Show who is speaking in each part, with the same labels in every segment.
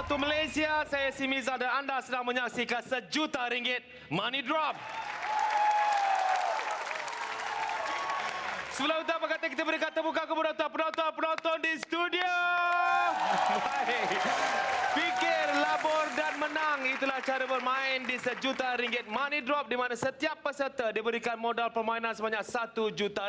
Speaker 1: Satu Malaysia, saya Simiza dan anda sedang menyaksikan RM1 Money Drop. Sebelum kita berkata, kita beri kata buka kepada penonton di studio. Baik. Fikir, labur dan menang. Itulah cara bermain di RM1 Money Drop di mana setiap peserta diberikan modal permainan sebanyak RM1 juta.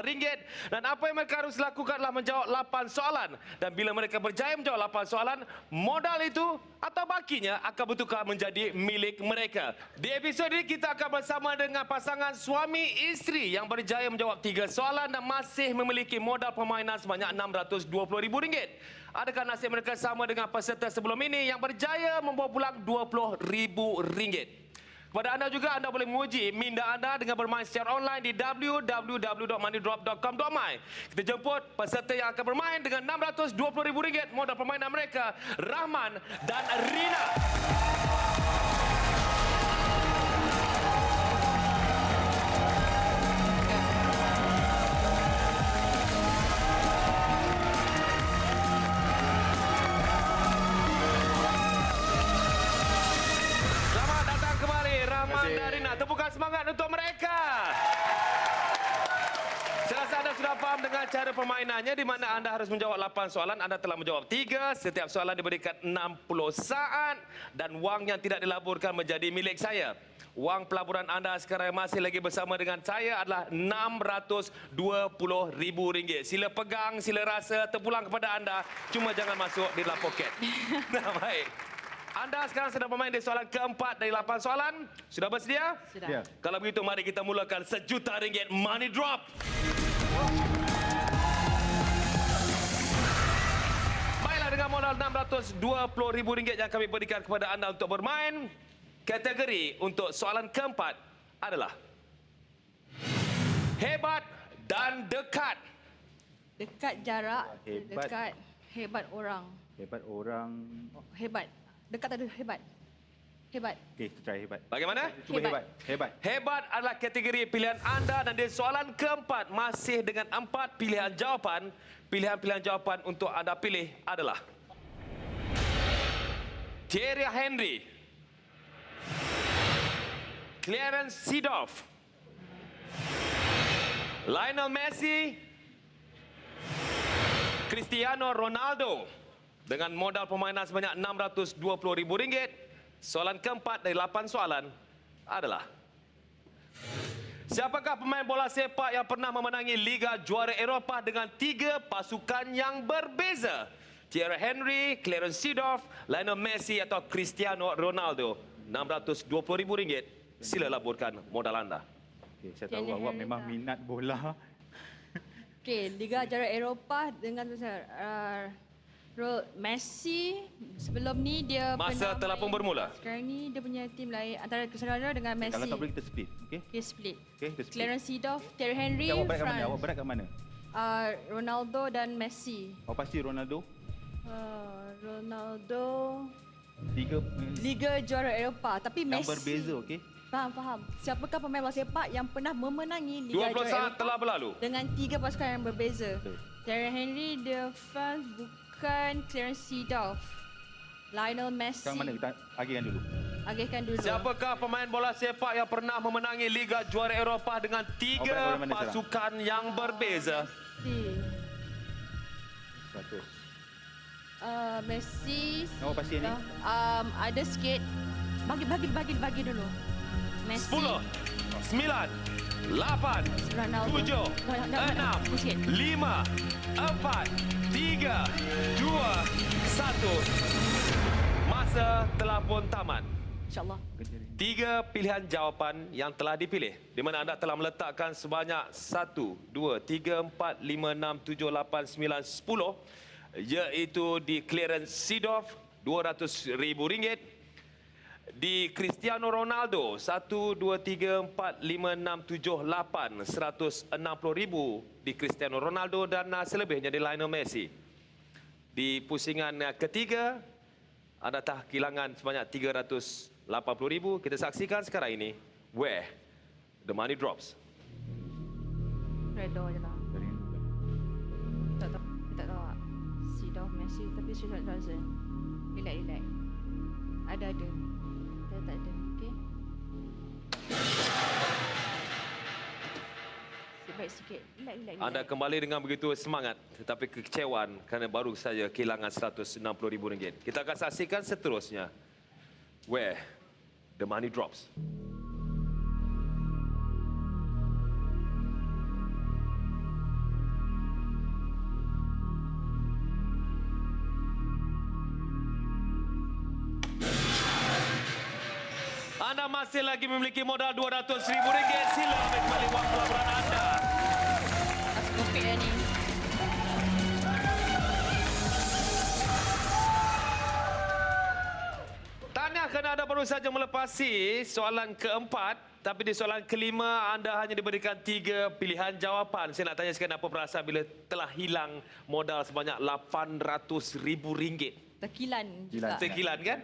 Speaker 1: Dan apa yang mereka harus lakukan adalah menjawab 8 soalan. Dan bila mereka berjaya menjawab 8 soalan, modal itu atau bakinya akan bertukar menjadi milik mereka. Di episod ini kita akan bersama dengan pasangan suami isteri yang berjaya menjawab 3 soalan dan masih memiliki modal permainan sebanyak RM620,000. Adakah nasib mereka sama dengan peserta sebelum ini yang berjaya membawa pulang RM20,000? Kepada anda juga, anda boleh menguji minda anda dengan bermain secara online di www.moneydrop.com.my. Kita jemput peserta yang akan bermain dengan RM620,000 modal permainan mereka, Rahman dan Rina. Tepukan semangat untuk mereka. Saya rasa anda sudah faham dengan cara permainannya di mana anda harus menjawab 8 soalan. Anda telah menjawab 3. Setiap soalan diberikan 60 saat dan wang yang tidak dilaburkan menjadi milik saya. Wang pelaburan anda sekarang masih lagi bersama dengan saya adalah RM620,000. Sila pegang, sila rasa, terpulang kepada anda. Cuma jangan masuk di dalam poket. Baik. Anda sekarang sedang bermain di soalan keempat dari 8 soalan. Sudah bersedia?
Speaker 2: Sudah.
Speaker 3: Ya.
Speaker 1: Kalau begitu, mari kita mulakan RM1 Money Drop. Baiklah, dengan modal RM620,000 yang kami berikan kepada anda untuk bermain. Kategori untuk soalan keempat adalah hebat dan dekat.
Speaker 2: Dekat jarak,
Speaker 3: Hebat.
Speaker 2: dekat hebat orang.
Speaker 3: Hebat orang.
Speaker 2: Hebat. Dekat ada hebat. Hebat.
Speaker 3: Okey, kita try hebat.
Speaker 1: Bagaimana?
Speaker 3: Cuba hebat. Hebat.
Speaker 1: Hebat adalah kategori pilihan anda dan di soalan keempat masih dengan 4 pilihan jawapan. Pilihan-pilihan jawapan untuk anda pilih adalah Thierry Henry, Clarence Seedorf, Lionel Messi, Cristiano Ronaldo. Dengan modal permainan sebanyak RM620,000, soalan keempat dari 8 soalan adalah siapakah pemain bola sepak yang pernah memenangi Liga Juara Eropah dengan 3 pasukan yang berbeza? Thierry Henry, Clarence Seedorf, Lionel Messi atau Cristiano Ronaldo. RM620,000. Sila laburkan modal anda.
Speaker 3: Okey, saya tahu awak memang minat bola.
Speaker 2: Okey, Liga Juara Eropah dengan Messi sebelum ni dia
Speaker 1: Masa
Speaker 2: pernah
Speaker 1: telah pun bermula.
Speaker 2: Sekarang ni dia punya tim lain antara Cristiano Ronaldo dengan Messi.
Speaker 3: Kalau tak boleh kita split, okey?
Speaker 2: Okay, split.
Speaker 3: Okey, kita split.
Speaker 2: Clarence Seedorf, Thierry Henry,
Speaker 3: Awak berat kat mana?
Speaker 2: France.
Speaker 3: Awak berat kat mana?
Speaker 2: Ronaldo dan Messi.
Speaker 3: Awak pasti Ronaldo.
Speaker 2: Ronaldo
Speaker 3: 3
Speaker 2: Liga Juara Eropah tapi
Speaker 3: yang
Speaker 2: Messi
Speaker 3: berbeza, okey?
Speaker 2: Faham. Siapakah pemain bola sepak yang pernah memenangi
Speaker 1: 20
Speaker 2: Liga Juara
Speaker 1: saat
Speaker 2: Eropah
Speaker 1: telah berlalu.
Speaker 2: dengan 3 pasukan yang berbeza?
Speaker 3: Betul.
Speaker 2: Thierry Henry, The France, bukan Clarence Seedorf. Lionel Messi.
Speaker 3: Sekarang mana kita agihkan dulu.
Speaker 2: Agihkan dulu.
Speaker 1: Siapakah pemain bola sepak yang pernah memenangi Liga Juara Eropah dengan 3
Speaker 3: bola mana
Speaker 1: pasukan yang berbeza?
Speaker 2: Messi.
Speaker 3: 100.
Speaker 2: Messi.
Speaker 3: Awak pasti ni?
Speaker 2: Ada sikit. Bagi dulu. Messi.
Speaker 1: 10, 9, 8,
Speaker 2: Ronaldo.
Speaker 1: 7, 6, 5, 4, 3, 2, 1. Masa telah pun tamat.
Speaker 2: InsyaAllah.
Speaker 1: 3 pilihan jawapan yang telah dipilih, di mana anda telah meletakkan sebanyak 1, 2, 3, 4, 5, 6, 7, 8, 9, 10, iaitu di Clarence Seedorf RM200,000, di Cristiano Ronaldo 1, 2, 3, 4, 5, 6, 7, 8 RM160,000 di Cristiano Ronaldo dan selebihnya di Lionel Messi. Di pusingan ketiga anda telah kehilangan sebanyak RM380,000. Kita saksikan sekarang ini where the money drops.
Speaker 2: Redor je lah.
Speaker 3: Dari
Speaker 2: Tak tahu. Tak tahu. Seedorf, Messi tapi Susan Johnson. Relax. Ada. Saya tak ada. Okey. Baik sikit. Relax.
Speaker 1: Anda kembali dengan begitu semangat tetapi kekecewaan kerana baru saja kehilangan RM160,000. Kita akan saksikan seterusnya. Where the money drops. Anda masih lagi memiliki modal RM200,000. Sila ambil kembali wang pelaburan anda.
Speaker 2: Masih topik ni.
Speaker 1: Tahniah kerana anda baru saja melepasi soalan keempat. Tapi di soalan kelima, anda hanya diberikan 3 pilihan jawapan. Saya nak tanya sekali apa perasaan bila telah hilang modal sebanyak RM800,000.
Speaker 2: Tekilan
Speaker 3: Gila.
Speaker 2: juga.
Speaker 1: Terkilan kan?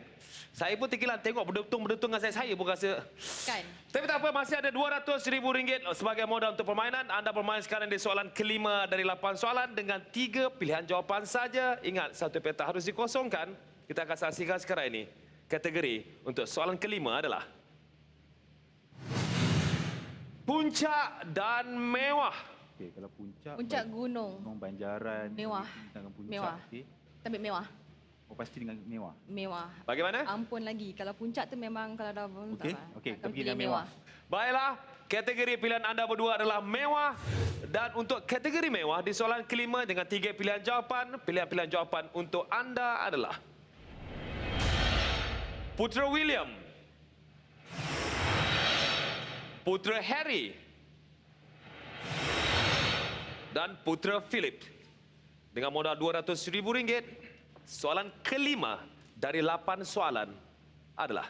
Speaker 1: Saya pun terkilan tengok berdetung-berdetung dengan saya pun rasa.
Speaker 2: Kan?
Speaker 1: Tapi tak apa, masih ada RM200,000 sebagai modal untuk permainan. Anda bermain sekarang di soalan kelima dari 8 soalan dengan 3 pilihan jawapan saja. Ingat, satu peta harus dikosongkan. Kita akan saksikan sekarang ini. Kategori untuk soalan kelima adalah puncak dan mewah.
Speaker 3: Okey, kalau puncak.
Speaker 2: Puncak gunung.
Speaker 3: Gunung Banjaran.
Speaker 2: Mewah.
Speaker 3: Dengan puncak.
Speaker 2: Mewah.
Speaker 3: Okey.
Speaker 2: Tapi mewah.
Speaker 3: Oh, pasti dengan mewah.
Speaker 2: Mewah.
Speaker 1: Bagaimana?
Speaker 2: Ampun lagi. Kalau puncak tu memang kalau dah bangun
Speaker 3: Okey,
Speaker 2: tak.
Speaker 3: okey,
Speaker 2: Akan
Speaker 3: kita
Speaker 2: pilih
Speaker 3: pilih mewah.
Speaker 1: Baiklah, kategori pilihan anda berdua adalah mewah. Dan untuk kategori mewah di soalan kelima dengan 3 pilihan jawapan, pilihan-pilihan jawapan untuk anda adalah Putera William, Putera Harry dan Putera Philip. Dengan modal RM200,000, soalan kelima dari 8 soalan adalah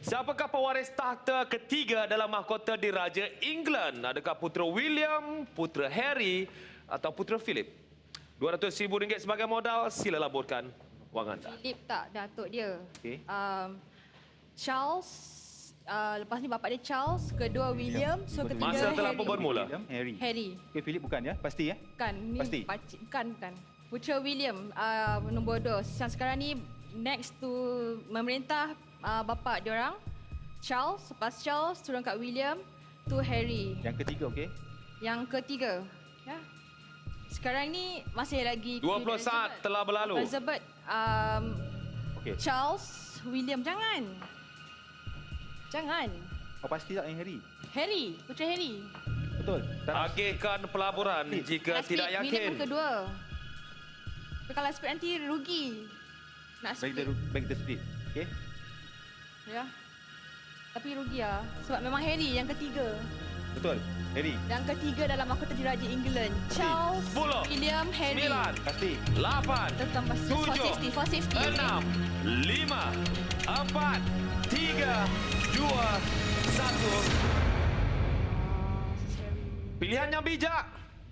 Speaker 1: siapakah pewaris tahta ketiga dalam mahkota diraja England? Adakah Putera William, Putera Harry atau Putera Philip? RM200,000 sebagai modal, sila laburkan wang anda.
Speaker 2: Philip tak, datuk dia.
Speaker 3: Okey.
Speaker 2: Charles, lepas ni bapak dia Charles, kedua William, so ketiga
Speaker 1: Masa telah
Speaker 2: Harry.
Speaker 1: pun bermula.
Speaker 3: William, Harry.
Speaker 2: Harry.
Speaker 3: Okey, Philip bukan ya? Pasti ya?
Speaker 2: Kan, ni
Speaker 3: Pasti?
Speaker 2: bukan. Putera William, nombor 2. Yang sekarang ni next to memerintah bapa dia orang. Charles, lepas Charles turun kat William, to Harry.
Speaker 3: Yang ketiga, okey.
Speaker 2: Yang ketiga, ya. Sekarang ni masih lagi
Speaker 1: 20 saat telah berlalu.
Speaker 2: Elizabeth,
Speaker 3: Okey.
Speaker 2: Charles, William, jangan.
Speaker 3: Oh, pasti tak yang Harry?
Speaker 2: Harry, Putera Harry.
Speaker 3: Betul? Tak.
Speaker 1: Agihkan pelaburan jika
Speaker 2: Nak
Speaker 1: tidak
Speaker 2: split, William
Speaker 1: yakin.
Speaker 2: yang kedua. Tapi kalau split nanti rugi. Nak
Speaker 3: Baik
Speaker 2: split.
Speaker 3: kita split. Okey.
Speaker 2: Ya. Tapi rugi lah. Sebab memang Harry yang ketiga.
Speaker 3: Betul. Harry.
Speaker 2: Yang ketiga dalam mahkota diraja England. Charles,
Speaker 1: 10,
Speaker 2: William, Harry.
Speaker 1: 9,
Speaker 3: Pasti.
Speaker 1: 8,
Speaker 2: Tambah
Speaker 1: 7,
Speaker 2: 460.
Speaker 1: 6, 5, 4, 3, 2, 1. Pilihan yang bijak.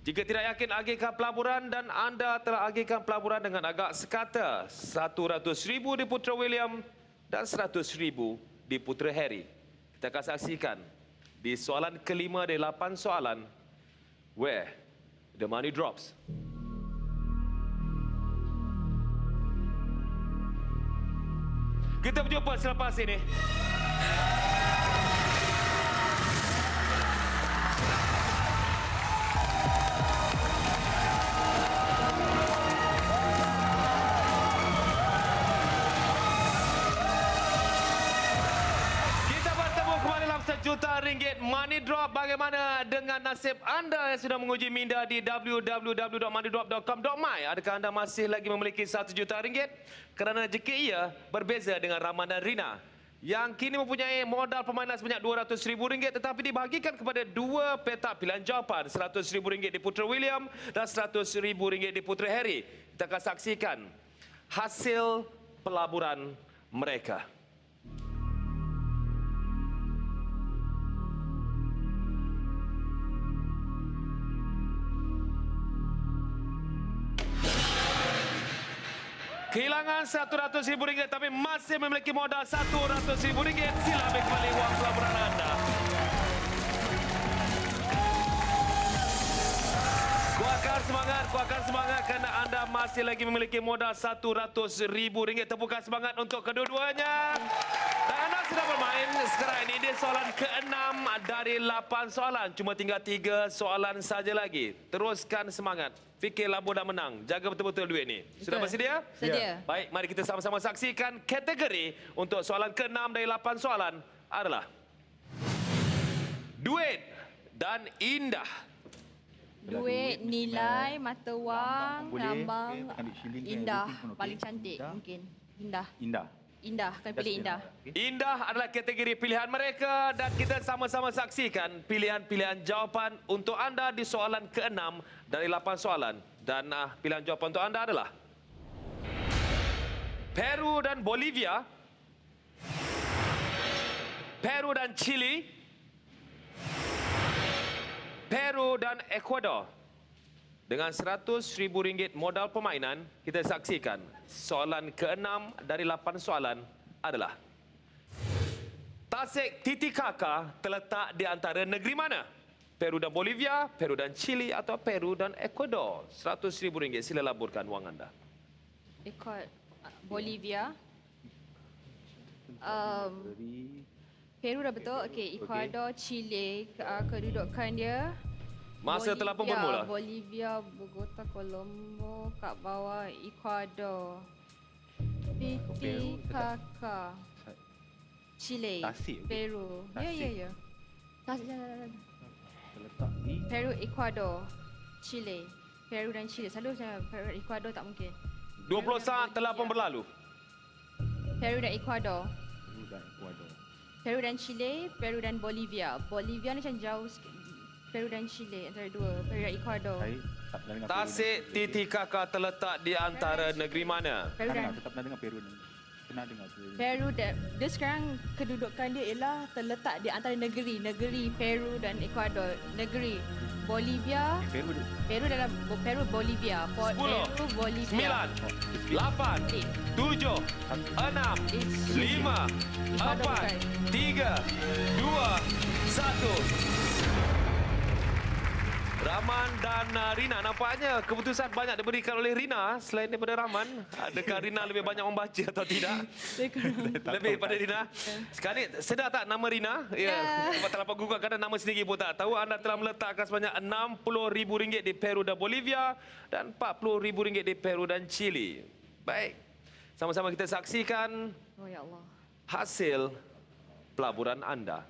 Speaker 1: Jika tidak yakin, agihkan pelaburan dan anda telah agihkan pelaburan dengan agak sekata. RM100,000 di Putera William dan RM100,000 di Putera Harry. Kita akan saksikan di soalan kelima dari 8 soalan. Where the money drops. Kita berjumpa selepas ini. Kita bertemu kembali dalam RM1 Money Drop. Bagaimana dengan nasib anda yang sudah menguji minda di www.moneydrop.com.my? Adakah anda masih lagi memiliki RM1 juta? Kerana jika ia berbeza dengan Rahman dan Rina yang kini mempunyai modal permainan sebanyak RM200,000 tetapi dibahagikan kepada 2 petak pilihan jawapan, RM100,000 di Putera William dan RM100,000 di Putera Harry. Kita akan saksikan hasil pelaburan mereka. Kehilangan RM100,000 tapi masih memiliki modal RM100,000. Sila ambil kembali wang pelaburan anda. Keluarkan kuatkan semangat kerana anda masih lagi memiliki modal RM100,000. Tepukan semangat untuk kedua-duanya. Dan anda sedang bermain sekarang ini di soalan ke-6 dari 8 soalan. Cuma tinggal 3 soalan saja lagi. Teruskan semangat. Fikir labur dan menang. Jaga betul-betul duit ni. Sudah
Speaker 2: Betul.
Speaker 1: bersedia?
Speaker 2: Sedia.
Speaker 1: Baik, mari kita sama-sama saksikan kategori untuk soalan ke-6 dari 8 soalan adalah duit dan indah.
Speaker 2: Duit, nilai, mata wang,
Speaker 3: boleh.
Speaker 2: lambang,
Speaker 3: Okey, ambil shilling ke
Speaker 2: indah,
Speaker 3: everything pun okey.
Speaker 2: paling cantik
Speaker 3: Indah.
Speaker 2: mungkin. Indah.
Speaker 3: Indah.
Speaker 2: Indah, kami pilih indah.
Speaker 3: Okey.
Speaker 1: Indah adalah kategori pilihan mereka dan kita sama-sama saksikan pilihan-pilihan jawapan untuk anda di soalan ke-6 dari 8 soalan. Dan pilihan jawapan untuk anda adalah Peru dan Bolivia, Peru dan Chili, Peru dan Ecuador. Dengan RM100,000 modal permainan, kita saksikan soalan ke-6 dari 8 soalan adalah Tasik Titicaca terletak di antara negeri mana? Peru dan Bolivia, Peru dan Chili atau Peru dan Ecuador? RM100,000. Sila laburkan wang anda.
Speaker 2: Ekor Bolivia.
Speaker 3: Beri.
Speaker 2: Peru dah betul. Okey, Ecuador, Chile, kedudukan dia.
Speaker 1: Masa telah pun bermula.
Speaker 2: Bolivia, Bogota, Colombo, kat bawah Ecuador. Titicaca, Chile,
Speaker 3: Tasik, okey.
Speaker 2: Peru. Ya,
Speaker 3: Tasik.
Speaker 2: ya, ya. Tasik,
Speaker 3: Terletak di
Speaker 2: Peru, Ecuador, Chile. Peru dan Chile. Selalu saya Peru dan Ecuador tak mungkin.
Speaker 1: 20 saat telah pun berlalu.
Speaker 2: Peru dan Ecuador.
Speaker 3: Peru dan Ecuador.
Speaker 2: Peru dan Chile, Peru dan Bolivia. Bolivia ni macam jauh sikit. Peru dan Chile antara dua. Peru dan Ecuador.
Speaker 3: Saya tak pernah dengar
Speaker 1: Tasik Titicaca terletak di antara negeri mana?
Speaker 2: Peru dan
Speaker 3: Tetap pernah dengar Peru ni. Pernah dengar Peru.
Speaker 2: Peru dan dia sekarang kedudukan dia ialah terletak di antara negeri Peru dan Ecuador. Negeri Bolivia,
Speaker 3: Peru dia.
Speaker 2: Peru Bolivia.
Speaker 1: 10,
Speaker 2: Peru Bolivia.
Speaker 1: 9, 8, 7, 6, 5, 4, 3, 2, 1. Rahman dan Rina, nampaknya keputusan banyak diberikan oleh Rina selain daripada Rahman. Adakah Rina lebih banyak membaca atau tidak? Lebih pada Rina. Sekarang ni, sedar tak nama Rina? Ya. Sebab terlampau gugup kerana nama sendiri pun tak tahu. Anda telah meletakkan sebanyak RM60,000 di Peru dan Bolivia dan RM40,000 di Peru dan Chili. Baik. Sama-sama kita saksikan
Speaker 2: Oh ya Allah.
Speaker 1: hasil pelaburan anda.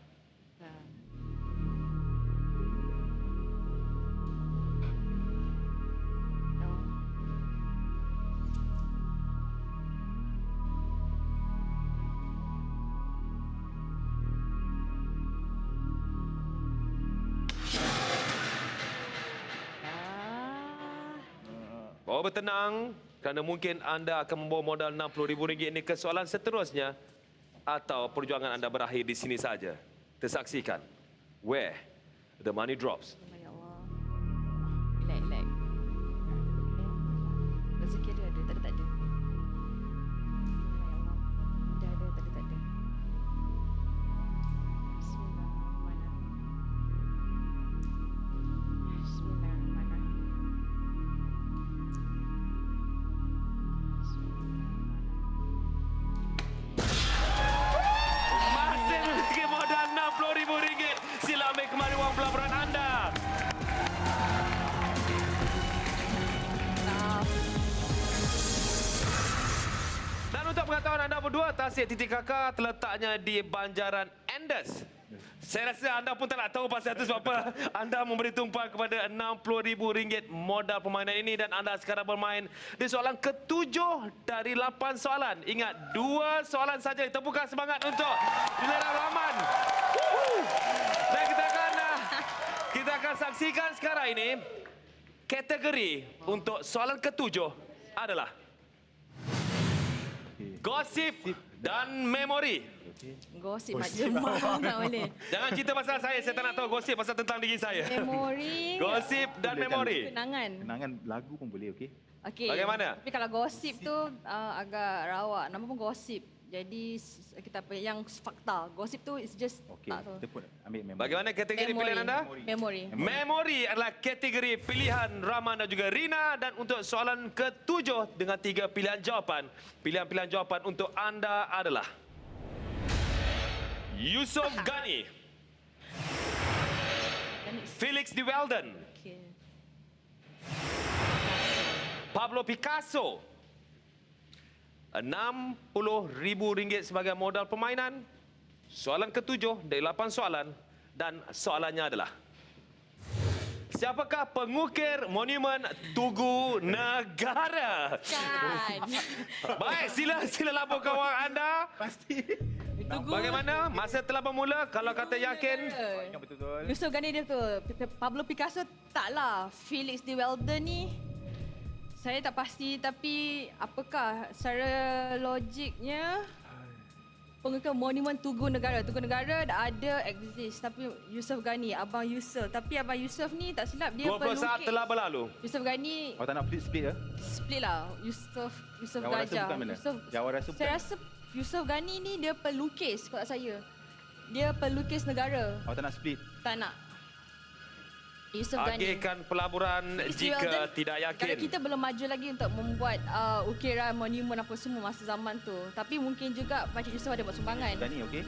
Speaker 1: Bawa bertenang kerana mungkin anda akan membawa modal RM60,000 ini ke soalan seterusnya atau perjuangan anda berakhir di sini saja. Tersaksikan where the money drops.
Speaker 2: Ya Allah. Relax. Rezeki dia ada, tak ada. Ya Allah. Dia ada, tak ada. Bismillahirrahmanirrahim. Bismillahirrahmanirrahim.
Speaker 1: Masih memiliki modal RM60,000. Sila ambil kembali wang pelaburan anda. Dan untuk pengetahuan anda berdua, Tasik Titicaca terletaknya di Banjaran Andes. Saya rasa anda pun tak nak tahu pasal itu sebab apa anda memberi tumpuan kepada RM60,000 modal permainan ini dan anda sekarang bermain di soalan ke-7 dari 8 soalan. Ingat, 2 soalan saja. Tepukan semangat untuk Dilarang Rahman. Dan kita akan saksikan sekarang ini kategori untuk soalan ke-7 adalah gosip dan memori.
Speaker 2: Gosip macam tak boleh.
Speaker 1: Jangan cerita pasal saya tak nak tahu gosip pasal tentang diri saya.
Speaker 2: Memori.
Speaker 1: Gosip dan
Speaker 3: Boleh
Speaker 1: memori.
Speaker 2: Kenangan.
Speaker 3: Kenangan lagu pun boleh, okey?
Speaker 2: Okey.
Speaker 1: Bagaimana?
Speaker 2: Tapi kalau gosip tu agak rawak. Nama pun gosip. Jadi kita apa yang fakta. Gosip tu is just
Speaker 3: Okey,
Speaker 2: tak tahu.
Speaker 3: kita pun ambil memang.
Speaker 1: Bagaimana kategori pilihan anda?
Speaker 2: Memory.
Speaker 1: Memori adalah kategori pilihan Rahman dan juga Rina. Dan untuk soalan ke-7 dengan 3 pilihan jawapan. Pilihan-pilihan jawapan untuk anda adalah Yusof Ghani, Felix de Welden,
Speaker 2: Okay.
Speaker 1: Pablo Picasso. RM60,000 sebagai modal permainan. Soalan ke-7 dari 8 soalan. Dan soalannya adalah, siapakah pengukir monumen Tugu Negara?
Speaker 2: Kan.
Speaker 1: Baik, sila laporkan wang anda.
Speaker 3: Pasti.
Speaker 1: Bagaimana? Masa telah bermula. Kalau kata yakin,
Speaker 3: Yang betul-betul.
Speaker 2: Yusof Ghani dia betul. Pablo Picasso taklah. Felix de Welden ni saya tak pasti, tapi apakah secara logiknya pengukir monumen Tugu Negara. Tugu Negara dah ada exist, tapi Yusof Ghani, Abang Yusof. Tapi Abang Yusof ni tak silap dia
Speaker 1: 20 saat
Speaker 2: pelukis.
Speaker 1: telah berlalu.
Speaker 2: Yusof Ghani
Speaker 3: Awak tak nak split ke?
Speaker 2: split lah. Yusof
Speaker 3: Yang awak rasa
Speaker 2: Gajah.
Speaker 3: bukan mana?
Speaker 2: Yusof,
Speaker 3: Yang awak rasa
Speaker 2: saya
Speaker 3: bukan?
Speaker 2: rasa Yusof Ghani ni dia pelukis kalau saya. Dia pelukis negara.
Speaker 3: Awak tak nak split?
Speaker 2: Tak nak. Yusof Ghani.
Speaker 1: Agihkan pelaburan
Speaker 2: Felix de
Speaker 1: jika
Speaker 2: Welden,
Speaker 1: tidak
Speaker 2: Negara
Speaker 1: yakin.
Speaker 2: kita belum maju lagi untuk membuat ukiran monumen apa semua masa zaman tu. Tapi mungkin juga Pakcik Yusof ada buat sumbangan.
Speaker 3: Ghani, okey?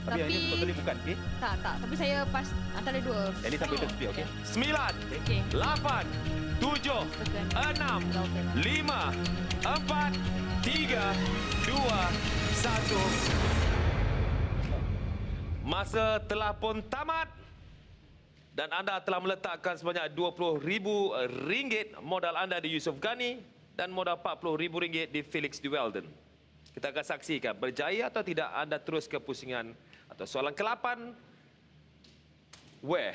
Speaker 3: Tapi yang ini totally bukan, okey?
Speaker 2: Tak. Tapi saya pas antara dua.
Speaker 3: Yang ini sampai split, okey?
Speaker 1: 9,
Speaker 2: Okey.
Speaker 1: 8, 7, 6, 5, 4, 3, 2, 1. Masa telah pun tamat. Dan anda telah meletakkan sebanyak RM20,000 modal anda di Yusof Ghani dan modal RM40,000 di Felix de Welden. Kita akan saksikan berjaya atau tidak anda terus ke pusingan atau soalan ke-8. Where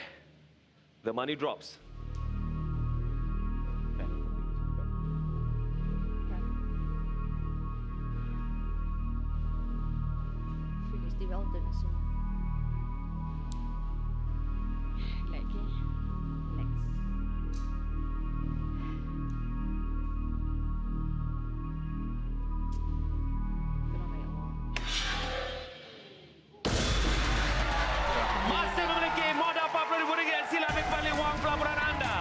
Speaker 1: the money drops.
Speaker 2: Felix de Welden semua. Relax, okay? Relax. Tolong ya Allah.
Speaker 1: Masih memiliki modal RM40,000. Sila ambil kembali wang pelaburan anda.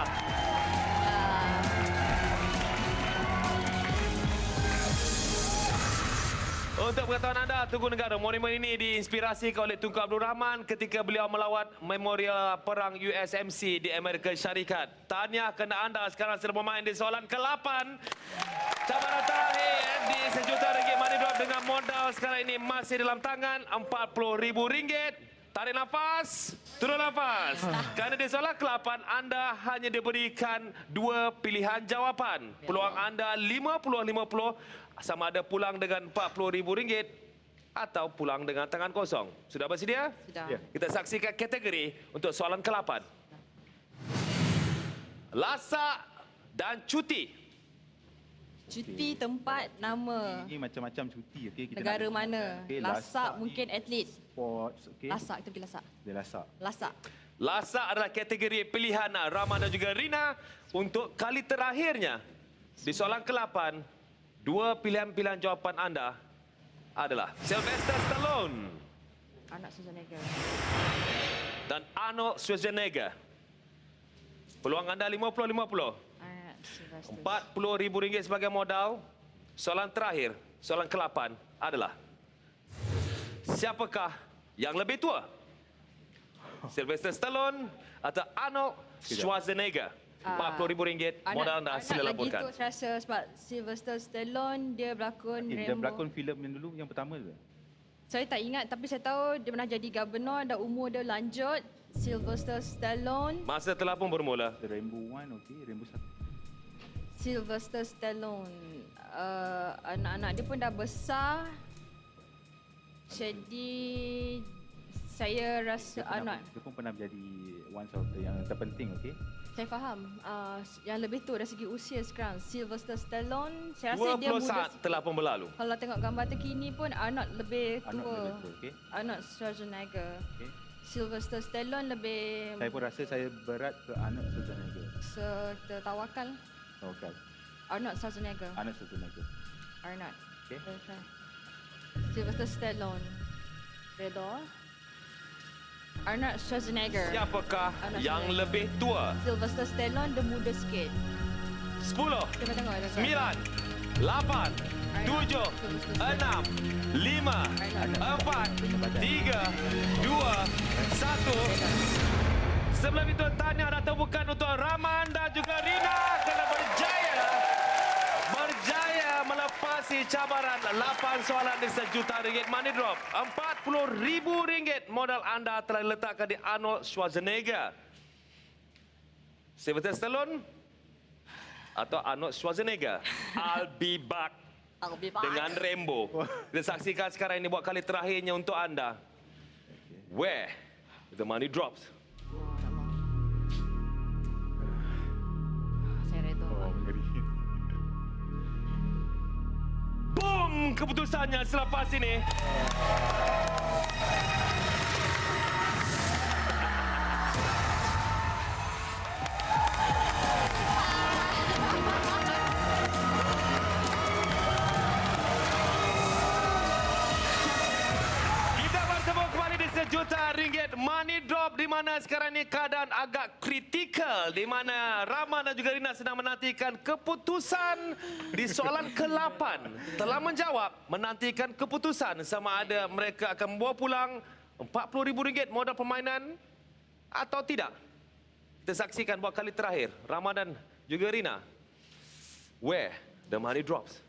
Speaker 1: Untuk pengetahuan anda, Tugu Negara, monumen ini diinspirasi oleh Tunku Abdul Rahman ketika beliau melawat memorial perang USMC di Amerika Syarikat. Tahniah kerana anda sekarang sedang bermain di soalan ke-8. Cabaran terakhir di RM1 money drop dengan modal sekarang ini masih dalam tangan RM40,000. Tarik nafas, turun nafas. Kerana di soalan ke-8, anda hanya diberikan 2 pilihan jawapan. Peluang anda 50-50, sama ada pulang dengan RM40,000 atau pulang dengan tangan kosong. Sudah bersedia?
Speaker 2: Sudah.
Speaker 3: Ya.
Speaker 1: Kita saksikan kategori untuk soalan ke-8. Lasak dan cuti.
Speaker 2: Cuti, tempat, nama.
Speaker 3: Ini macam-macam cuti, okey? Kita
Speaker 2: Negara
Speaker 3: nak-
Speaker 2: mana?
Speaker 3: Okey,
Speaker 2: Lasak
Speaker 3: ni
Speaker 2: mungkin atlet.
Speaker 3: Sports, okey?
Speaker 2: Lasak, kita pergi lasak.
Speaker 3: Dia lasak.
Speaker 2: Lasak.
Speaker 1: Lasak adalah kategori pilihan Rahman dan juga Rina. Untuk kali terakhirnya, di soalan ke-8, 2 pilihan-pilihan jawapan anda adalah Sylvester Stallone
Speaker 2: Anak Schwarzenegger.
Speaker 1: dan Arnold Schwarzenegger. Peluang anda 50-50.
Speaker 2: Anak Sylvester.
Speaker 1: RM40,000 sebagai modal. Soalan terakhir, soalan ke-8 adalah siapakah yang lebih tua? Sylvester Stallone atau Arnold Schwarzenegger? RM40,000 modal anda sila
Speaker 2: Anak lagi
Speaker 1: laporkan.
Speaker 2: tu saya rasa sebab Sylvester Stallone dia berlakon
Speaker 3: Dia
Speaker 2: Rambo.
Speaker 3: berlakon filem yang dulu, yang pertama ke?
Speaker 2: Saya tak ingat tapi saya tahu dia pernah jadi governor dan umur dia lanjut. Sylvester Stallone.
Speaker 1: Masa telah pun bermula.
Speaker 3: The Rainbow One, okey? Rainbow 1.
Speaker 2: Sylvester Stallone. Anak-anak dia pun dah besar. Jadi saya rasa anak.
Speaker 3: Dia pun pernah menjadi one of the yang terpenting, okey?
Speaker 2: Saya faham. Yang lebih tua dari segi usia sekarang. Sylvester Stallone, saya rasa
Speaker 1: 20
Speaker 2: dia muda.
Speaker 1: saat telah pun berlalu.
Speaker 2: Kalau tengok gambar terkini pun Arnold lebih tua.
Speaker 3: Arnold lebih tua, okey?
Speaker 2: Arnold Schwarzenegger.
Speaker 3: Okey.
Speaker 2: Sylvester Stallone lebih
Speaker 3: Saya pun rasa saya berat ke Arnold Schwarzenegger.
Speaker 2: setawakal.
Speaker 3: Okey.
Speaker 2: Arnold Schwarzenegger.
Speaker 3: Arnold Schwarzenegger.
Speaker 2: Arnold.
Speaker 3: Okey.
Speaker 2: Let's try. Sylvester Stallone. Redha. Arnold Schwarzenegger.
Speaker 1: Siapakah
Speaker 2: Anak
Speaker 1: yang
Speaker 2: saya.
Speaker 1: lebih tua?
Speaker 2: Sylvester Stallone, dia muda sikit.
Speaker 1: 10,
Speaker 2: Kita tengok ada.
Speaker 1: 9, 8, 7, 6, 5, 4, 3, 2, 1. Sebelum itu tanya dan tepukan untuk Rahman dan juga Rina kerana berjaya melepasi cabaran 8 soalan di RM1 money drop. RM40,000 modal anda telah diletakkan di Arnold Schwarzenegger. Sylvester Stallone atau Arnold Schwarzenegger. I'll be back dengan Rambo. Kita saksikan sekarang ini buat kali terakhirnya untuk anda. Where the money drops.
Speaker 2: Saya redha.
Speaker 3: Oh, ngeri.
Speaker 1: Boom! Keputusannya selepas ini. Kita bertemu kembali di RM1 money drop di mana sekarang ini keadaan agak kritikal di mana Rahman dan juga Rina sedang menantikan keputusan di soalan ke-8. Telah menjawab, menantikan keputusan sama ada mereka akan membawa pulang RM40,000 modal permainan atau tidak. Kita saksikan buat kali terakhir Rahman dan juga Rina. Where the money drops.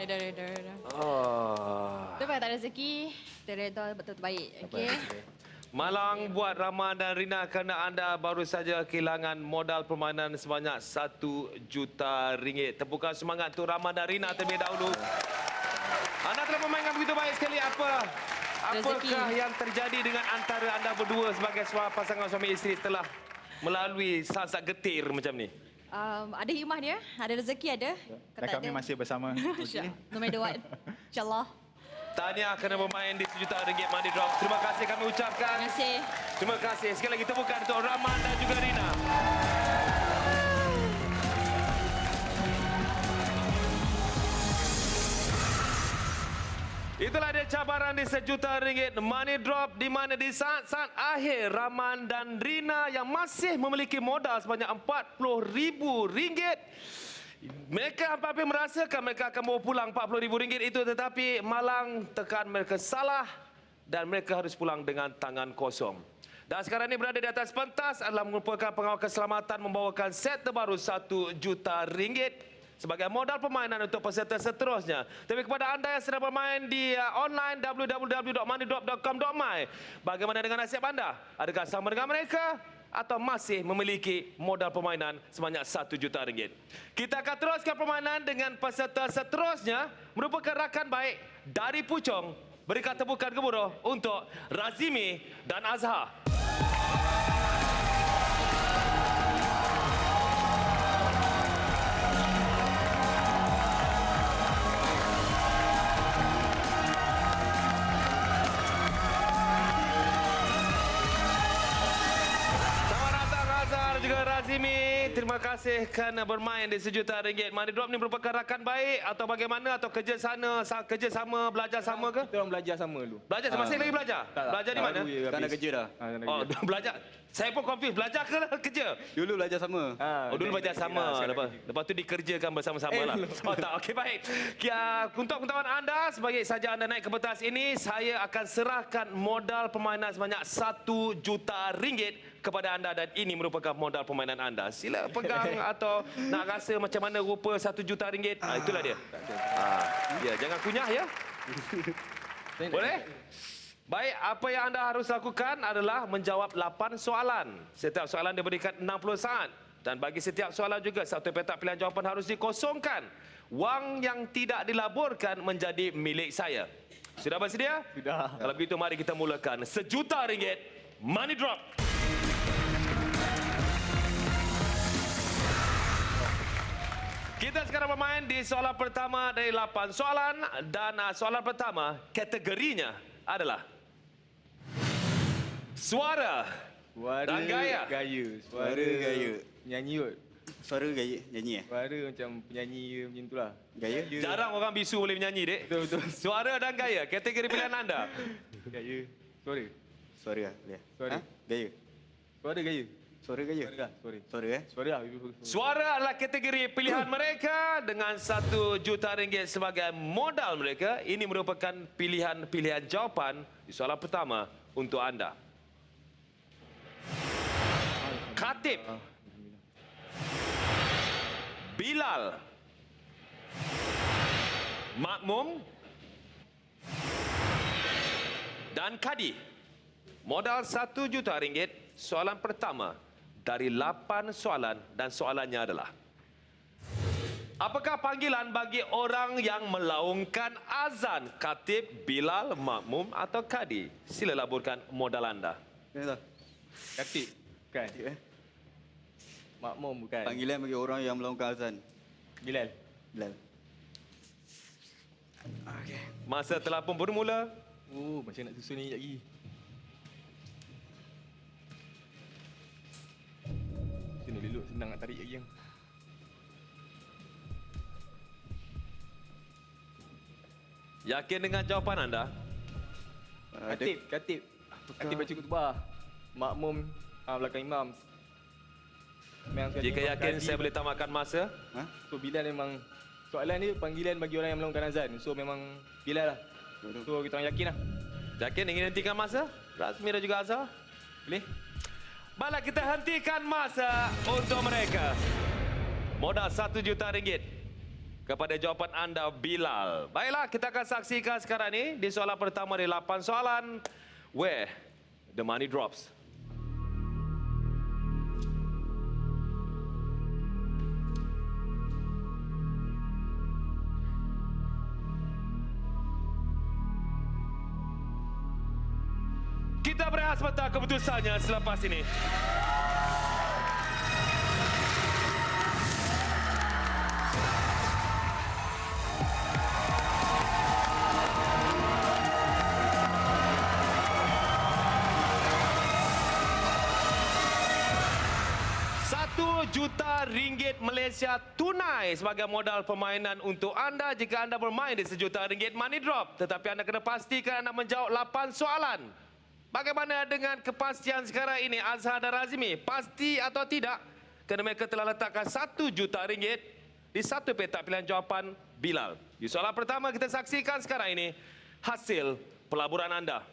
Speaker 2: Redha.
Speaker 1: Oh.
Speaker 2: Tapi tak ada rezeki, kita redha betul-betul baik. Okey.
Speaker 1: Malang buat Rahman dan Rina kerana anda baru saja kehilangan modal permainan sebanyak RM1 juta. Tepukan semangat untuk Rahman dan Rina terlebih dahulu. Anda telah memainkan begitu baik sekali. Apakah yang terjadi dengan antara anda berdua sebagai pasangan suami isteri setelah melalui saat-saat getir macam ni?
Speaker 2: Ada hikmah dia, ada rezeki ada.
Speaker 3: Dan kami masih bersama.
Speaker 2: Insya- No matter what. InsyaAllah.
Speaker 1: Tahniah kerana bermain di RM1 money drop. Terima kasih kami ucapkan.
Speaker 2: Terima kasih.
Speaker 1: Terima kasih. Sekali lagi tepukan untuk Rahman dan juga Rina. Itulah dia cabaran di RM1 money drop di mana di saat-saat akhir Rahman dan Rina yang masih memiliki modal sebanyak RM40,000. Mereka hampir merasakan mereka akan bawa pulang RM40,000 itu, tetapi malang tekan mereka salah dan mereka harus pulang dengan tangan kosong. Dan sekarang ini berada di atas pentas adalah merupakan pengawal keselamatan membawakan set terbaru RM1 juta sebagai modal permainan untuk peserta seterusnya. Tapi kepada anda yang sedang bermain di online www.moneydrop.com.my, bagaimana dengan nasib anda? Adakah sama dengan mereka atau masih memiliki modal permainan sebanyak RM1 juta? Kita akan teruskan permainan dengan peserta seterusnya merupakan rakan baik dari Puchong. Berikan tepukan gemuruh untuk Razimi dan Azhar. Razimi, terima kasih kerana bermain di RM1 money drop ni. Merupakan rakan baik atau bagaimana, atau kerja sama, belajar sama ke?
Speaker 4: Kita orang belajar sama dulu.
Speaker 1: Belajar masih lagi belajar? Belajar di mana?
Speaker 4: Kan dah kerja dah.
Speaker 1: Oh, belajar. Saya pun confused, belajar ke kerja?
Speaker 4: Dulu belajar sama.
Speaker 1: Dulu belajar sama. Lepas tu dikerjakan bersama-sama lah. Oh tak, okey baik. Untuk pengetahuan anda, sebagai saja anda naik ke pentas ini, saya akan serahkan modal permainan sebanyak RM1 juta kepada anda dan ini merupakan modal permainan anda. Sila pegang atau nak rasa macam mana rupa RM1 juta. Itulah dia. Ya, jangan kunyah ya. Boleh? Baik, apa yang anda harus lakukan adalah menjawab 8 soalan. Setiap soalan diberikan 60 saat. Dan bagi setiap soalan juga, satu petak pilihan jawapan harus dikosongkan. Wang yang tidak dilaburkan menjadi milik saya. Sudah bersedia?
Speaker 4: Sudah.
Speaker 1: Kalau begitu mari kita mulakan RM1 juta Money Drop. Kita sekarang bermain di soalan pertama dari 8 soalan dan soalan pertama kategorinya adalah suara dan gaya.
Speaker 4: Suara gaya.
Speaker 5: Nyanyi kot.
Speaker 4: Suara gaya nyanyi
Speaker 5: Suara macam penyanyi macam itulah.
Speaker 4: Gaya.
Speaker 1: Jarang orang bisu boleh menyanyi, dek.
Speaker 5: Betul, betul.
Speaker 1: Suara dan gaya, kategori pilihan anda.
Speaker 5: Gaya. Suara.
Speaker 4: Suara lah. Boleh.
Speaker 5: Suara.
Speaker 4: Ha? Gaya.
Speaker 5: Suara gaya.
Speaker 4: Suara gaya.
Speaker 5: Suara lah. Suara.
Speaker 4: Suara
Speaker 5: Suara lah.
Speaker 1: Suara adalah kategori pilihan mereka dengan RM1 juta sebagai modal mereka. Ini merupakan pilihan jawapan di soalan pertama untuk anda. Khatib, Bilal, Makmum dan Kadi. Modal RM1 juta. Soalan pertama dari 8 soalan dan soalannya adalah: apakah panggilan bagi orang yang melaungkan azan? Khatib, Bilal, Makmum atau Kadi? Sila laburkan modal anda.
Speaker 5: Khatib. Bukan. Makmum bukan.
Speaker 4: Panggilan bagi orang yang melakukan azan.
Speaker 5: Bilal.
Speaker 4: Bilal. Okey.
Speaker 1: Masa telah pun bermula.
Speaker 5: Oh, macam nak susun ni lagi. Sini dulu, senang nak tarik lagi yang.
Speaker 1: Yakin dengan jawapan anda?
Speaker 5: Khatib, Khatib. Khatib baca khutbah. Makmum belakang imam. Memang sekali
Speaker 1: Jika
Speaker 5: Imam
Speaker 1: yakin,
Speaker 5: Kadi.
Speaker 1: saya boleh tamatkan masa.
Speaker 4: Ha?
Speaker 5: So Bilal memang soalan ni panggilan bagi orang yang melakukan azan. So memang Bilal lah. So kita orang yakin lah.
Speaker 1: Yakin ingin hentikan masa? Rasmi dan juga Azhar?
Speaker 5: Boleh?
Speaker 1: Baiklah, kita hentikan masa untuk mereka. Modal RM1 juta kepada jawapan anda, Bilal. Baiklah, kita akan saksikan sekarang ni di soalan pertama dari 8 soalan. Where the money drops. Kita berehat sebentar keputusannya selepas ini. RM1 juta Malaysia tunai sebagai modal permainan untuk anda jika anda bermain di RM1 juta Money Drop. Tetapi anda kena pastikan anda menjawab 8 soalan. Bagaimana dengan kepastian sekarang ini, Azhar dan Razimi? Pasti atau tidak? Kerana mereka telah letakkan RM1 juta di satu petak pilihan jawapan Bilal. Di soalan pertama kita saksikan sekarang ini hasil pelaburan anda.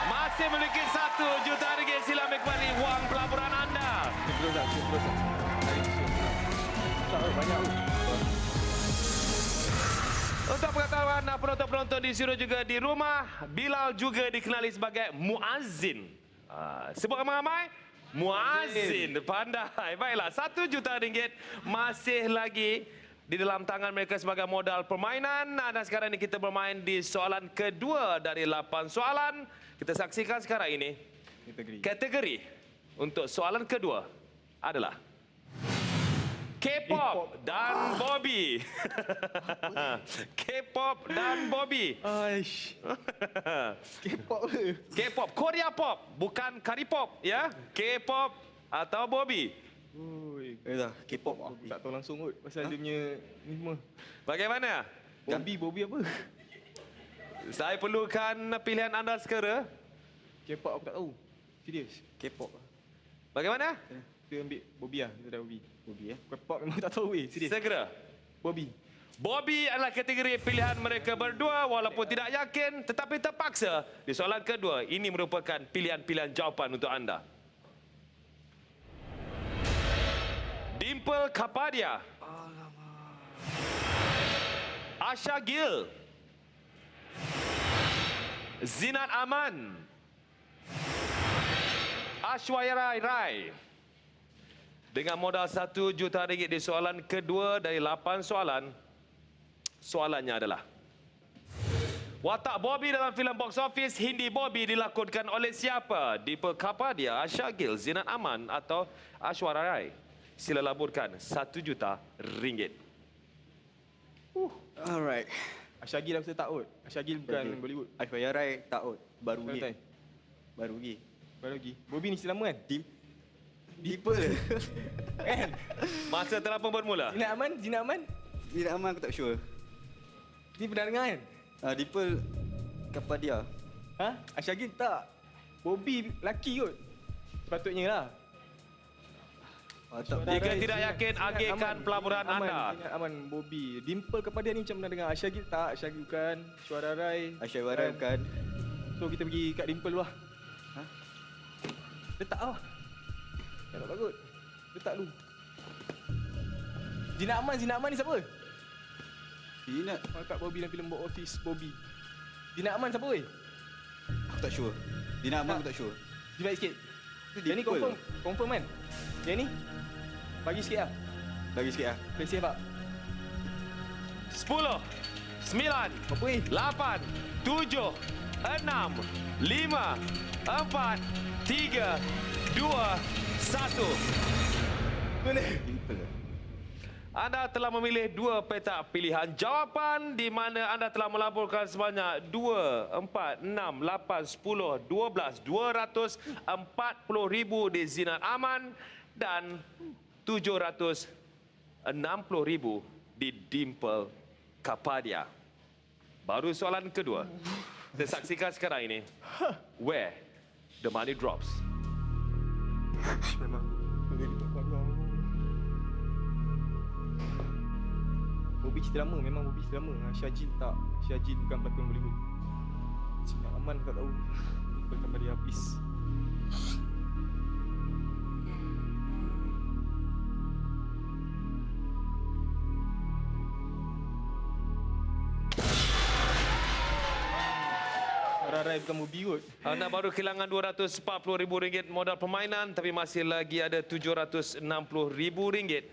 Speaker 1: Masih memiliki RM1 juta. Sila ambil kembali wang pelaburan anda.
Speaker 5: Terus tak, terus tak. Tarik susun. Tak, banyak tu.
Speaker 1: Untuk pengetahuan penonton-penonton di studio juga di rumah, Bilal juga dikenali sebagai muazzin. Sebut ramai-ramai, muazzin. Pandai. Baiklah, RM1 juta masih lagi di dalam tangan mereka sebagai modal permainan. Dan sekarang ini kita bermain di soalan kedua dari 8 soalan. Kita saksikan sekarang ini. Kategori untuk soalan kedua adalah K-pop dan Bobby. K-pop dan Bobby.
Speaker 5: Aish. K-pop ke?
Speaker 1: K-pop, Korea pop, bukan K-pop ya. K-pop atau Bobby.
Speaker 5: Oi.
Speaker 4: Dah, K-pop.
Speaker 5: Aku tak tahu langsung kot pasal dia punya ni semua.
Speaker 1: Bagaimana?
Speaker 5: Bobby apa?
Speaker 1: Saya perlukan pilihan anda segera.
Speaker 5: K-pop aku tak tahu. Serius.
Speaker 4: K-pop.
Speaker 1: Bagaimana?
Speaker 5: Kita ambil Bobby lah. Kita dah Bobby.
Speaker 4: Bobby
Speaker 5: K-pop memang tak tahu weh. Serius.
Speaker 1: Segera.
Speaker 5: Bobby.
Speaker 1: Bobby adalah kategori pilihan mereka berdua walaupun tidak yakin tetapi terpaksa di soalan kedua. Ini merupakan pilihan-pilihan jawapan untuk anda. Dimple Kapadia Ashagil, Zinat Aman, Ashwaya Rai. Dengan modal RM1 juta di soalan kedua dari 8 soalan, soalannya adalah watak Bobby dalam filem box office Hindi Bobby dilakonkan oleh siapa? Deepak Kapadia, Ashagil, Zinat Aman atau Ashwaya Rai? Sila laburkan RM1 juta.
Speaker 4: Alright.
Speaker 5: Ashagil aku tak out. Ashagil bukan Bollywood.
Speaker 4: Aishwarya Rai tak out. Baru
Speaker 5: Betul.
Speaker 4: pergi. Baru pergi.
Speaker 5: Baru lagi. Bobby ni selama kan?
Speaker 4: Dimple.
Speaker 5: Kan?
Speaker 1: Masa telah pun bermula.
Speaker 5: Zina Aman? Zina Aman?
Speaker 4: Tidak aman aku tak sure.
Speaker 5: Ni pernah dengar kan?
Speaker 4: Dimple Kapadia.
Speaker 5: Ha? Ashagil tak. Bobby laki kot. Sepatutnya lah.
Speaker 4: Tak
Speaker 1: Jika tidak yakin, agihkan pelaburan anda.
Speaker 5: Zina Aman, Bobby. Dimple kepada ni macam pernah dengar. Ashagil tak. Ashagil bukan. Ashwaya Rai.
Speaker 4: Aishwarya Rai bukan.
Speaker 5: So kita pergi kat Dimple dulu lah.
Speaker 4: Ha?
Speaker 5: Letak lah. Tak takut. Letak dulu. Zina Aman ni siapa?
Speaker 4: Zinat.
Speaker 5: Kat Bobby dalam filem box office Bobby. Zina Aman siapa weh?
Speaker 4: Aku tak sure. Dina Aman aku tak sure.
Speaker 5: Divide sikit.
Speaker 4: Itu
Speaker 5: Yang ni
Speaker 4: Dimple.
Speaker 5: confirm kan? Yang ni? Bagi sikit lah.
Speaker 4: Bagi sikit lah.
Speaker 5: Play safe tak?
Speaker 1: 10, 9,
Speaker 5: Apa weh?
Speaker 1: 8, 7, 6, 5, 4, 3, 2, 1.
Speaker 5: Mana?
Speaker 4: Dimple.
Speaker 1: Anda telah memilih 2 petak pilihan jawapan di mana anda telah melaburkan sebanyak 2, 4, 6, 8, 10, 12, 240,000 di Zinat Aman dan 760,000 di Dimple Kapadia. Baru soalan kedua. Kita saksikan sekarang ini. Where the money drops.
Speaker 5: Memang. Bobby cerita lama, memang Bobby cerita lama. Syajil tak. Syajil bukan pelakon Bollywood. Zina Aman tak tahu. Bukan pada dia, please. Rai bukan Bobby kot.
Speaker 1: Anda baru kehilangan RM240,000 modal permainan tapi masih lagi ada RM760,000.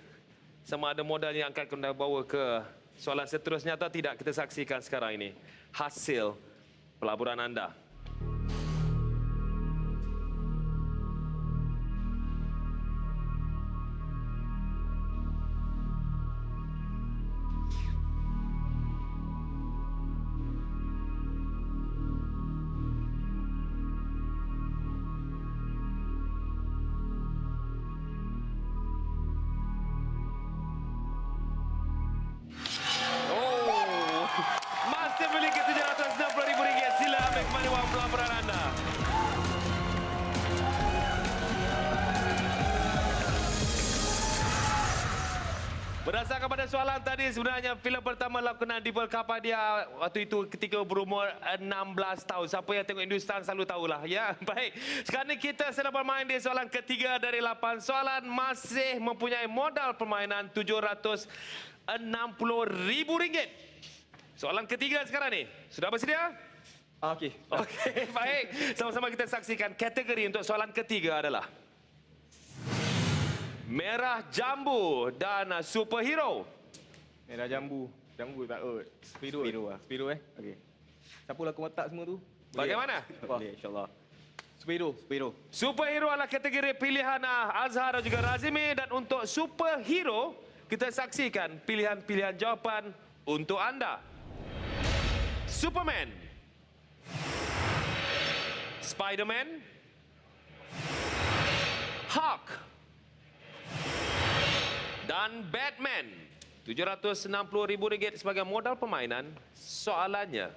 Speaker 1: Sama ada modal yang akan anda bawa ke soalan seterusnya atau tidak, kita saksikan sekarang ini hasil pelaburan anda. Masih memiliki RM760,000. Sila ambil kembali wang pelaburan anda. Berdasarkan pada soalan tadi, sebenarnya filem pertama lakonan Dimple Kapadia waktu itu ketika berumur 16 tahun. Siapa yang tengok Hindustan selalu tahulah. Ya, baik. Sekarang ni kita sedang bermain di soalan ketiga dari 8 soalan. Masih mempunyai modal permainan RM760,000. Soalan ketiga sekarang ni. Sudah bersedia?
Speaker 5: Okey.
Speaker 1: Okey, baik. Sama-sama kita saksikan kategori untuk soalan ketiga adalah Merah Jambu dan Superhero.
Speaker 5: Merah Jambu. Jambu tak kot. Spiro.
Speaker 4: Spiro lah.
Speaker 5: Spiro
Speaker 4: Okey.
Speaker 5: Siapa lakon watak semua tu?
Speaker 1: Bagaimana?
Speaker 4: Boleh insyaAllah.
Speaker 5: Spiro.
Speaker 1: Superhero adalah kategori pilihan Azhar dan juga Razimi. Dan untuk Superhero, kita saksikan pilihan-pilihan jawapan untuk anda. Superman, Spiderman, Hulk dan Batman. RM760,000 sebagai modal permainan. Soalannya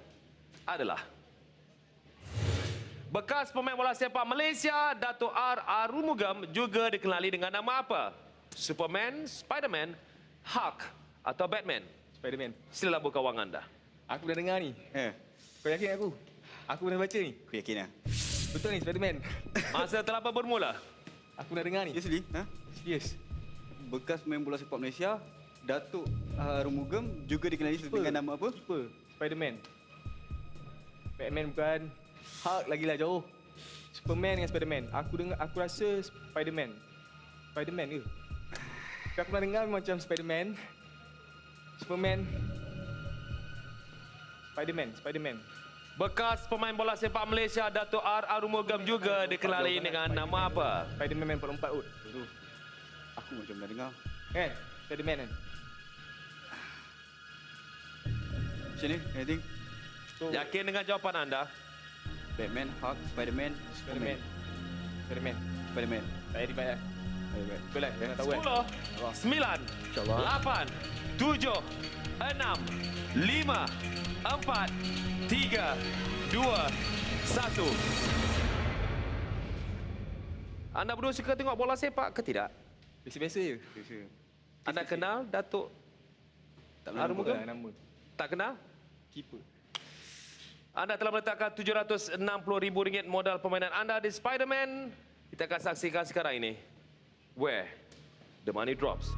Speaker 1: adalah bekas pemain bola sepak Malaysia Dato' R. Arumugam juga dikenali dengan nama apa? Superman, Spiderman, Hulk atau Batman?
Speaker 5: Spiderman.
Speaker 1: Sila buka wang anda.
Speaker 5: Aku dah dengar ni. Kau yakin aku? Aku pernah baca ni.
Speaker 4: Aku yakin lah.
Speaker 5: Betul ni Spiderman.
Speaker 1: Masa telah bermula.
Speaker 5: Aku dah dengar ni.
Speaker 4: Seriously?
Speaker 5: Serius.
Speaker 4: Bekas main bola sepak Malaysia, Datuk Rumugem juga dikenali dengan nama apa?
Speaker 5: Keeper. Spiderman. Batman bukan. Hulk lagilah jauh. Superman dengan Spiderman. Aku rasa Spiderman. Spiderman ke? Tapi aku pernah dengar macam Spiderman. Superman. Spiderman.
Speaker 1: Bekas pemain bola sepak Malaysia Dato' R. Arumugam juga dikenali dengan nama apa?
Speaker 5: Spiderman main 44 ut.
Speaker 4: Aduh. Aku macam dah dengar.
Speaker 5: Kan? Spiderman kan?
Speaker 4: Macam ni? Anything?
Speaker 5: So,
Speaker 1: Yakin dengan jawapan anda?
Speaker 4: Batman, Hulk, Spiderman,
Speaker 5: Spiderman.
Speaker 4: Spiderman.
Speaker 5: Tak payah dibayar.
Speaker 4: Baik.
Speaker 5: Betul lah, jangan tahu kan?
Speaker 1: 10, 9,
Speaker 4: InsyaAllah.
Speaker 1: 8, 7, 6, 5, 4, 3, 2, 1. Anda berdua suka tengok bola sepak ke tidak?
Speaker 5: Biasa-biasa je.
Speaker 4: Biasa.
Speaker 1: Anda kenal Datuk
Speaker 4: Tak pernah
Speaker 1: Arumugam?
Speaker 4: nampak.
Speaker 5: Nama.
Speaker 1: Tak kenal?
Speaker 5: Keeper.
Speaker 1: Anda telah meletakkan RM760,000 modal permainan anda di Spiderman. Kita akan saksikan sekarang ini. Where the money drops.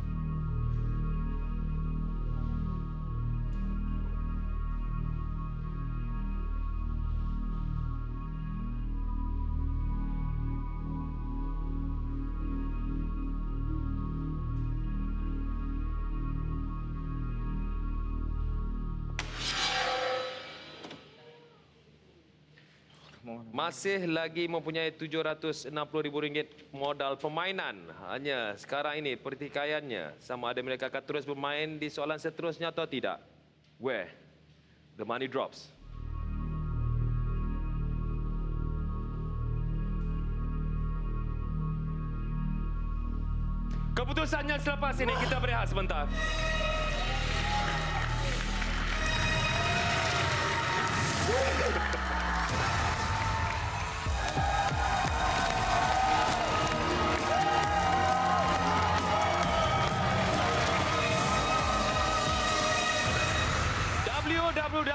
Speaker 1: Masih lagi mempunyai RM760,000 modal permainan. Hanya sekarang ini pertikaiannya sama ada mereka akan terus bermain di soalan seterusnya atau tidak. Where the money drops. Keputusannya selepas ini, kita berehat sebentar.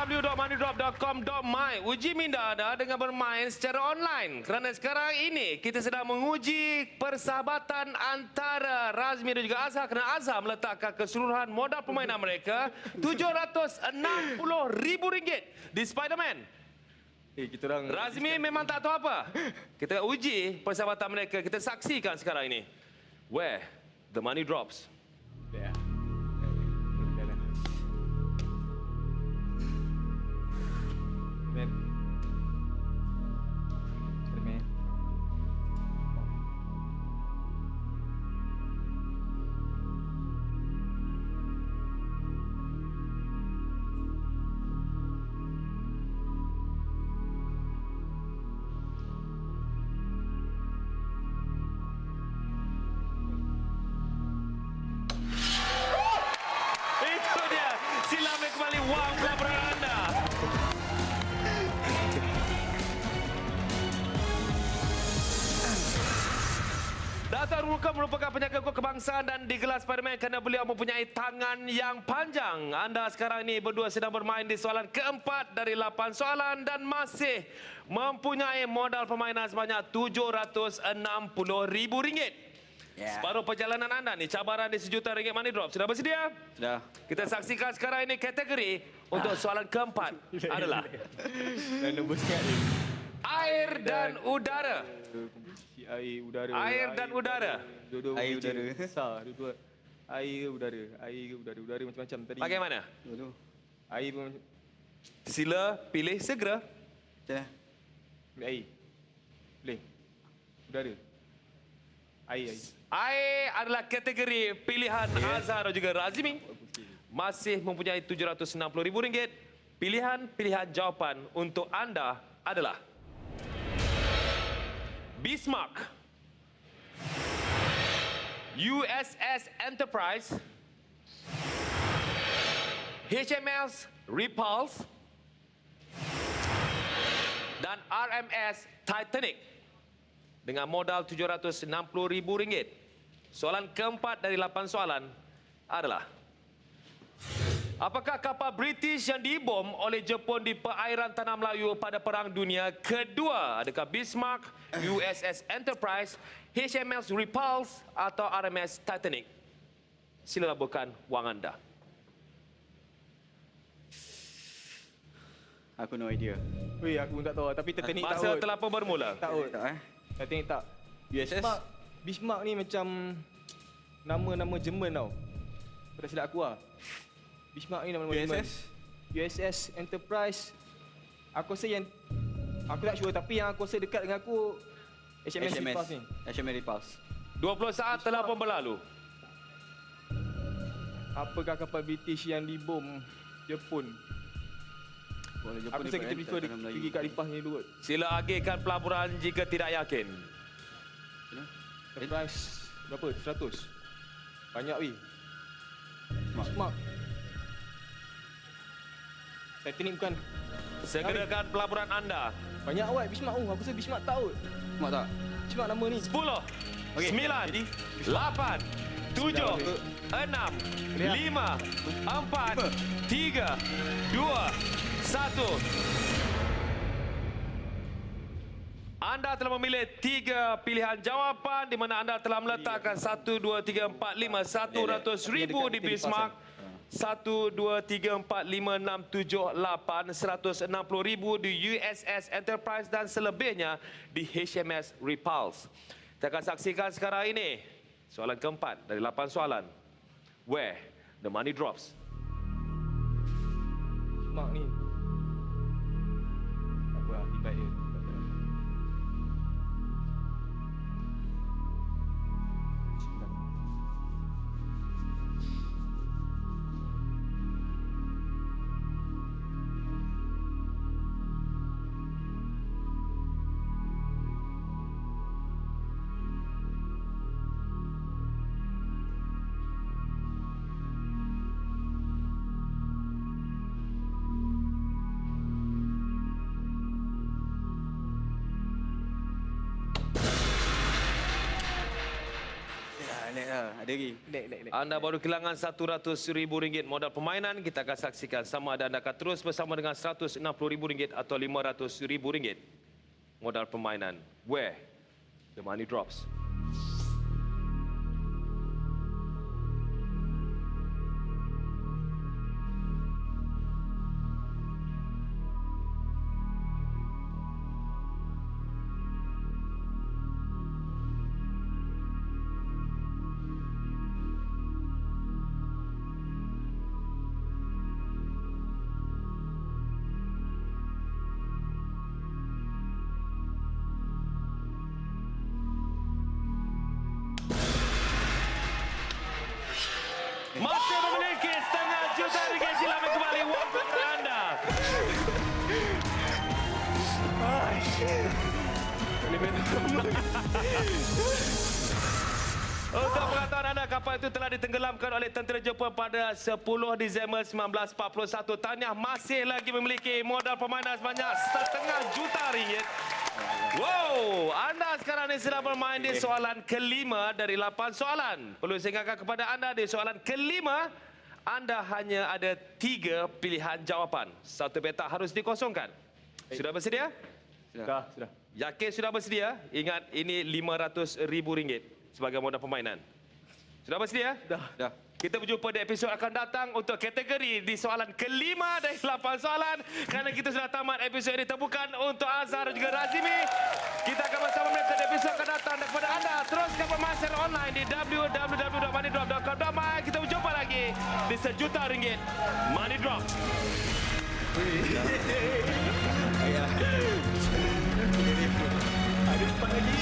Speaker 1: www.moneydrop.com.my. Uji minda anda dengan bermain secara online. Kerana sekarang ini kita sedang menguji persahabatan antara Razmi dan juga Azhar. Kerana Azhar meletakkan keseluruhan modal permainan mereka RM760,000 di Spiderman.
Speaker 5: Kita orang...
Speaker 1: Razmi memang tak tahu apa. Kita uji persahabatan mereka. Kita saksikan sekarang ini. Where the money drops.
Speaker 5: Ya. Man. Spiderman.
Speaker 1: Itu dia. Silakan kembali wang pelaburan anda. Dato' Arumugam merupakan penjaga gol kebangsaan dan digelar Spiderman kerana beliau mempunyai tangan yang panjang. Anda sekarang ini berdua sedang bermain di soalan keempat dari 8 soalan dan masih mempunyai modal permainan sebanyak RM760,000. Separuh perjalanan anda ni, cabaran di RM1,000,000 money drop. Sudah bersedia?
Speaker 4: Sudah.
Speaker 1: Kita saksikan sekarang ini kategori untuk soalan keempat adalah
Speaker 5: Dan nombor sikit ni.
Speaker 1: air dan udara.
Speaker 5: Air, udara.
Speaker 1: Air dan udara.
Speaker 5: Dua-dua
Speaker 4: Air,
Speaker 5: objek
Speaker 4: udara.
Speaker 5: besar. Dua-dua. Air, udara. Air, udara. Udara macam-macam tadi.
Speaker 1: Bagaimana?
Speaker 4: Tu.
Speaker 5: Air pun macam...
Speaker 1: Sila pilih segera.
Speaker 4: Macam mana?
Speaker 5: Ambil air. Boleh. Udara. Air.
Speaker 1: Air adalah kategori pilihan Azhar dan juga Razmi. Masih mempunyai RM760,000. Pilihan jawapan untuk anda adalah Bismarck, USS Enterprise, HMS Repulse, dan RMS Titanic dengan modal RM760,000. Soalan keempat dari 8 soalan adalah apakah kapal British yang dibom oleh Jepun di perairan Tanah Melayu pada Perang Dunia Kedua? Adakah Bismarck, USS Enterprise, HMS Repulse atau RMS Titanic? Sila laburkan wang anda.
Speaker 4: Aku no idea.
Speaker 5: Weh, aku pun tak tahu. Tapi Titanic tak
Speaker 1: Masa
Speaker 5: out.
Speaker 1: telah pun bermula.
Speaker 5: Tak out.
Speaker 4: Tak
Speaker 5: Titanic tak.
Speaker 4: USS?
Speaker 5: Bismarck ni macam nama-nama Jerman tau. Pada silap aku lah. Bismarck ni nama-nama Jerman.
Speaker 4: USS?
Speaker 5: USS Enterprise. Aku rasa yang... Aku tak sure tapi yang aku rasa dekat dengan aku HMS Repulse ni.
Speaker 4: HMS Repulse.
Speaker 1: 20 saat telah pun berlalu.
Speaker 5: Apakah kapal British yang dibom Jepun?
Speaker 4: Boleh
Speaker 5: Aku rasa kita prefer pergi kat Repulse ni dulu kot.
Speaker 1: Sila agihkan pelaburan jika tidak yakin.
Speaker 5: Enterprise berapa? 100? Banyak weh. Bismarck. Titanic bukan.
Speaker 1: Segerakan pelaburan anda.
Speaker 5: Banyak awak Bismarck. Aku rasa Bismarck tak out.
Speaker 4: Mak tak?
Speaker 5: Bismarck nama ni.
Speaker 1: 10,
Speaker 4: Okey,
Speaker 1: 9,
Speaker 4: jadi,
Speaker 1: 8, 7, 6, 5, 4, 3, 2, 1. Anda telah memilih 3 pilihan jawapan di mana anda telah meletakkan 1, 2, 3, 4, 5, 100,000 di Bismarck. 1, 2, 3, 4, 5, 6, 7, 8, 160,000 di USS Enterprise dan selebihnya di HMS Repulse. Kita akan saksikan sekarang ini soalan keempat dari 8 soalan. Where the money drops.
Speaker 5: Bismarck ni. Apa lah, tiba dia.
Speaker 4: Naik lah. Ada lagi.
Speaker 5: Naik.
Speaker 1: Anda baru kehilangan RM100,000 modal permainan. Kita akan saksikan sama ada anda akan terus bersama dengan RM160,000 atau RM500,000 modal permainan. Where the money drops. Masih memiliki RM1,000,000. Silakan kembali wang kepada anda. Untuk pengetahuan anda, kapal itu telah ditenggelamkan oleh tentera Jepun pada 10 Disember 1941. Tahniah masih lagi memiliki modal permainan sebanyak RM1,500,000. Wow, anda sekarang ini sedang bermain di soalan kelima dari 8 soalan. Perlu saya ingatkan kepada anda di soalan kelima, anda hanya ada 3 pilihan jawapan. Satu petak harus dikosongkan. Sudah bersedia?
Speaker 5: Sudah.
Speaker 1: Yakin sudah bersedia? Ingat, ini RM500,000 sebagai modal permainan. Sudah bersedia?
Speaker 4: Dah.
Speaker 1: Kita berjumpa di episod akan datang untuk kategori di soalan kelima dari 8 soalan. Kerana kita sudah tamat episod ini, tepukan untuk Azhar dan juga Razimi. Kita akan bersama mereka di episod akan datang. Dan kepada anda, teruskan permainan secara online di www.moneydrop.com. Kita berjumpa lagi di RM1,000,000 Money Drop.
Speaker 5: Ada 4 lagi.